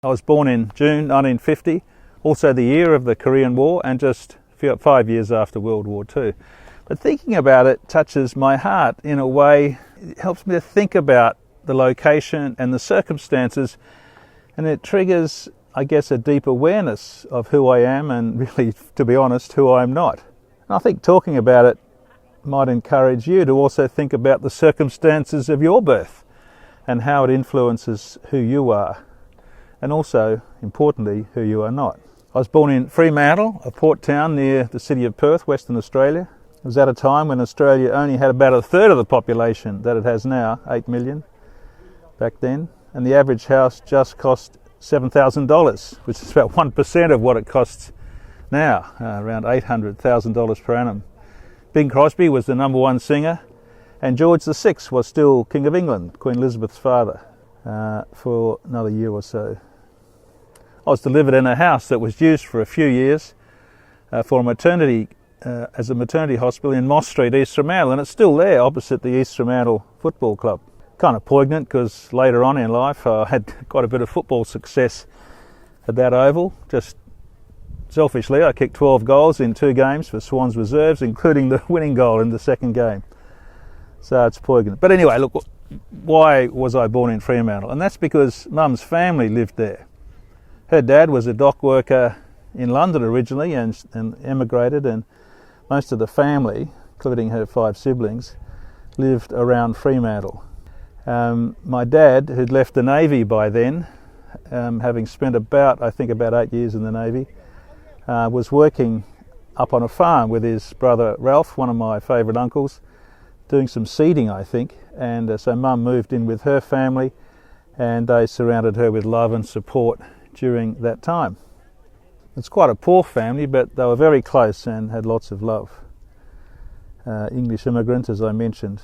I was born in June 1950, also the year of the Korean War and just 5 years after World War II. But thinking about it touches my heart in a way. It helps me to think about the location and the circumstances, and it triggers, I guess, a deep awareness of who I am and really, to be honest, who I'm not. And I think talking about it might encourage you to also think about the circumstances of your birth and how it influences who you are, and also, importantly, who you are not. I was born in Fremantle, a port town near the city of Perth, Western Australia. It was at a time when Australia only had about a third of the population that it has now, 8 million back then, and the average house just cost $7,000, which is about 1% of what it costs now, around $800,000 per annum. Bing Crosby was the number one singer, and George VI was still King of England, Queen Elizabeth's father, for another year or so. I was delivered in a house that was used for a few years for a maternity, as a maternity hospital in Moss Street, East Fremantle, and it's still there opposite the East Fremantle Football Club. Kind of poignant because later on in life I had quite a bit of football success at that oval. Just selfishly, I kicked 12 goals in 2 games for Swans reserves, including the winning goal in the second game. So it's poignant. But anyway, look, why was I born in Fremantle? And that's because Mum's family lived there. Her dad was a dock worker in London originally and emigrated, and most of the family, including her 5 siblings, lived around Fremantle. My dad, who'd left the Navy by then, having spent about 8 years in the Navy, was working up on a farm with his brother Ralph, one of my favourite uncles, doing some seeding, I think, and so Mum moved in with her family, and they surrounded her with love and support during that time. It's quite a poor family, but they were very close and had lots of love. English immigrant, as I mentioned.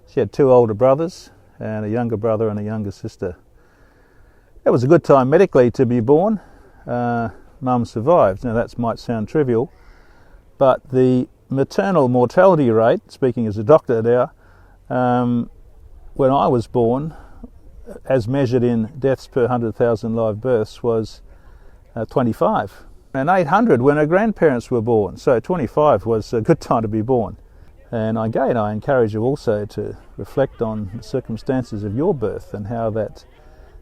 She had 2 older brothers and a younger brother and a younger sister. It was a good time medically to be born. Mum survived. Now that might sound trivial, but the maternal mortality rate, speaking as a doctor now, when I was born, as measured in deaths per 100,000 live births, was 25. And 800 when her grandparents were born. So 25 was a good time to be born. And again, I encourage you also to reflect on the circumstances of your birth and how that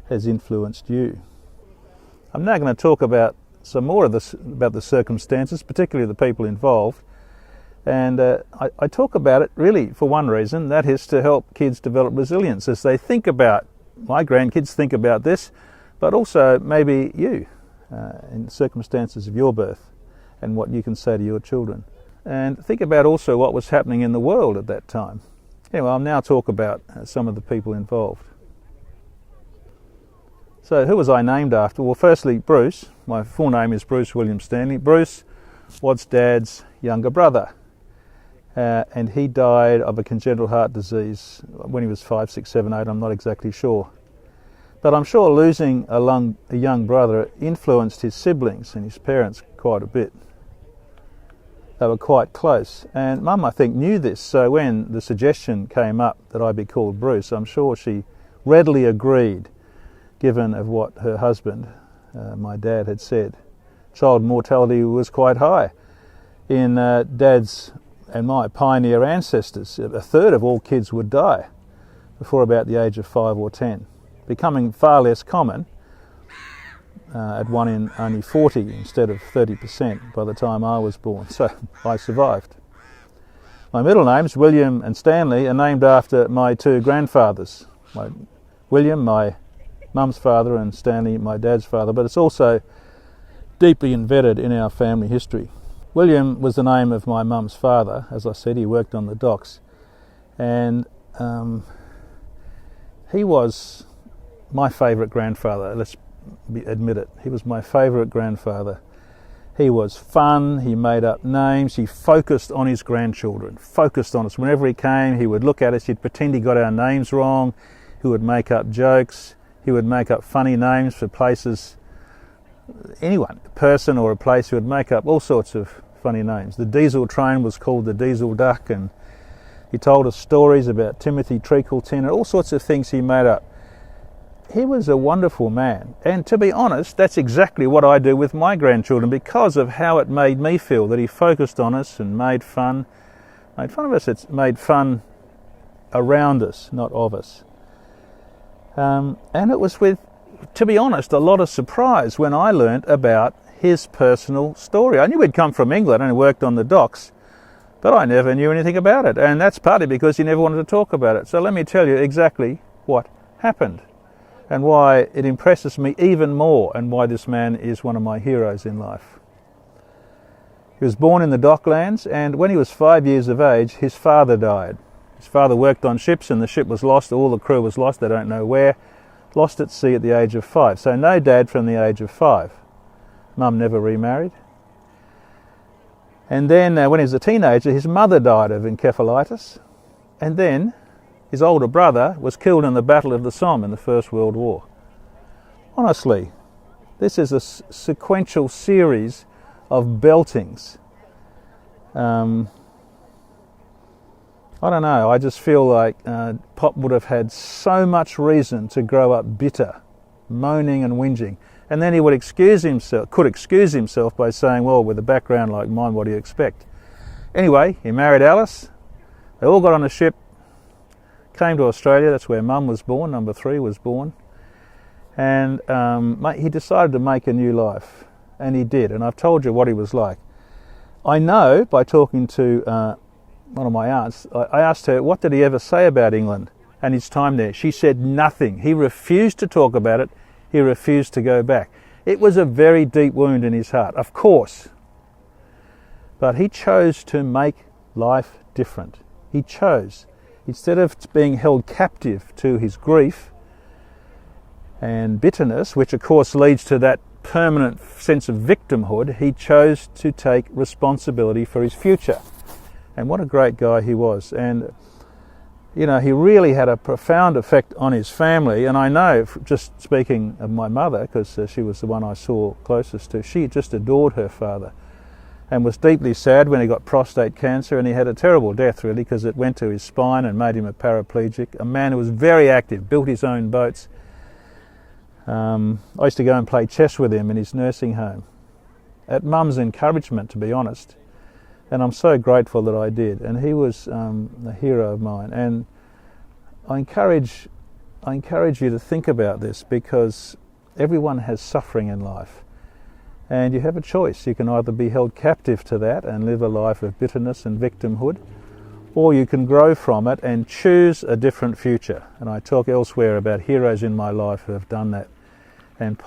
has influenced you. I'm now going to talk about some more of this, about the circumstances, particularly the people involved. And I talk about it really for one reason, that is to help kids develop resilience as they think about, my grandkids think about this, but also maybe you, in the circumstances of your birth and what you can say to your children. And think about also what was happening in the world at that time. Anyway, I'll now talk about some of the people involved. So who was I named after? Well, firstly, Bruce. My full name is Bruce William Stanley. Bruce was Dad's younger brother. And he died of a congenital heart disease when he was 5, 6, 7, 8, I'm not exactly sure. But I'm sure losing a young brother influenced his siblings and his parents quite a bit. They were quite close. And Mum, I think, knew this, so when the suggestion came up that I be called Bruce, I'm sure she readily agreed, given of what her husband, my dad, had said. Child mortality was quite high. In Dad's and my pioneer ancestors, a third of all kids would die before about the age of 5 or 10, becoming far less common at 1 in only 40 instead of 30% by the time I was born. So I survived. My middle names, William and Stanley, are named after my 2 grandfathers. William, my mum's father, and Stanley, my dad's father, but it's also deeply embedded in our family history. William was the name of my mum's father. As I said, he worked on the docks, and he was my favourite grandfather. Let's admit it. He was my favourite grandfather. He was fun, he made up names, he focused on his grandchildren, focused on us. Whenever he came, he would look at us, he'd pretend he got our names wrong, he would make up jokes, he would make up funny names for places, anyone, a person or a place, he would make up all sorts of funny names. The diesel train was called the Diesel Duck, and he told us stories about Timothy Treacleton and all sorts of things he made up. he was a wonderful man. And to be honest, that's exactly what I do with my grandchildren, because of how it made me feel, that he focused on us and made fun of us. It's made fun around us, not of us. And it was with, to be honest, a lot of surprise when I learnt about his personal story. I knew he'd come from England and he worked on the docks, but I never knew anything about it. And that's partly because he never wanted to talk about it. So let me tell you exactly what happened and why it impresses me even more, and why this man is one of my heroes in life. He was born in the Docklands, and when he was 5 years of age, his father died. His father worked on ships, and the ship was lost. All the crew was lost, they don't know where. Lost at sea at the age of 5. So no dad from the age of 5. Mum never remarried. And then when he was a teenager, his mother died of encephalitis. And then his older brother was killed in the Battle of the Somme in the First World War. Honestly, this is a sequential series of beltings. I don't know, I just feel like Pop would have had so much reason to grow up bitter, moaning and whinging. And then he could excuse himself by saying, well, with a background like mine, what do you expect? Anyway, he married Alice. They all got on a ship, came to Australia. That's where Mum was born, number 3 was born. And he decided to make a new life. And he did. And I've told you what he was like. I know by talking to one of my aunts, I asked her, what did he ever say about England and his time there? She said nothing. He refused to talk about it. He refused to go back. It was a very deep wound in his heart, of course. But he chose to make life different. He chose. Instead of being held captive to his grief and bitterness, which of course leads to that permanent sense of victimhood, he chose to take responsibility for his future. And what a great guy he was. And you know, he really had a profound effect on his family. And I know, just speaking of my mother, because she was the one I saw closest to, she just adored her father and was deeply sad when he got prostate cancer, and he had a terrible death really, because it went to his spine and made him a paraplegic. A man who was very active, built his own boats. I used to go and play chess with him in his nursing home, at Mum's encouragement, to be honest. And I'm so grateful that I did. And he was a hero of mine. And I encourage you to think about this, because everyone has suffering in life. And you have a choice. You can either be held captive to that and live a life of bitterness and victimhood, or you can grow from it and choose a different future. And I talk elsewhere about heroes in my life who have done that. And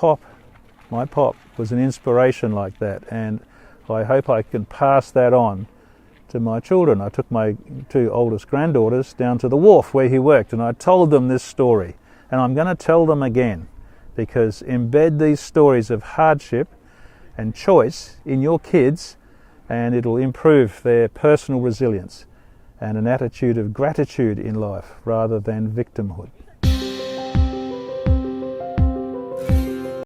my Pop, was an inspiration like that. And I hope I can pass that on to my children. I took my 2 oldest granddaughters down to the wharf where he worked, and I told them this story. And I'm going to tell them again, because embed these stories of hardship and choice in your kids, and it'll improve their personal resilience and an attitude of gratitude in life rather than victimhood.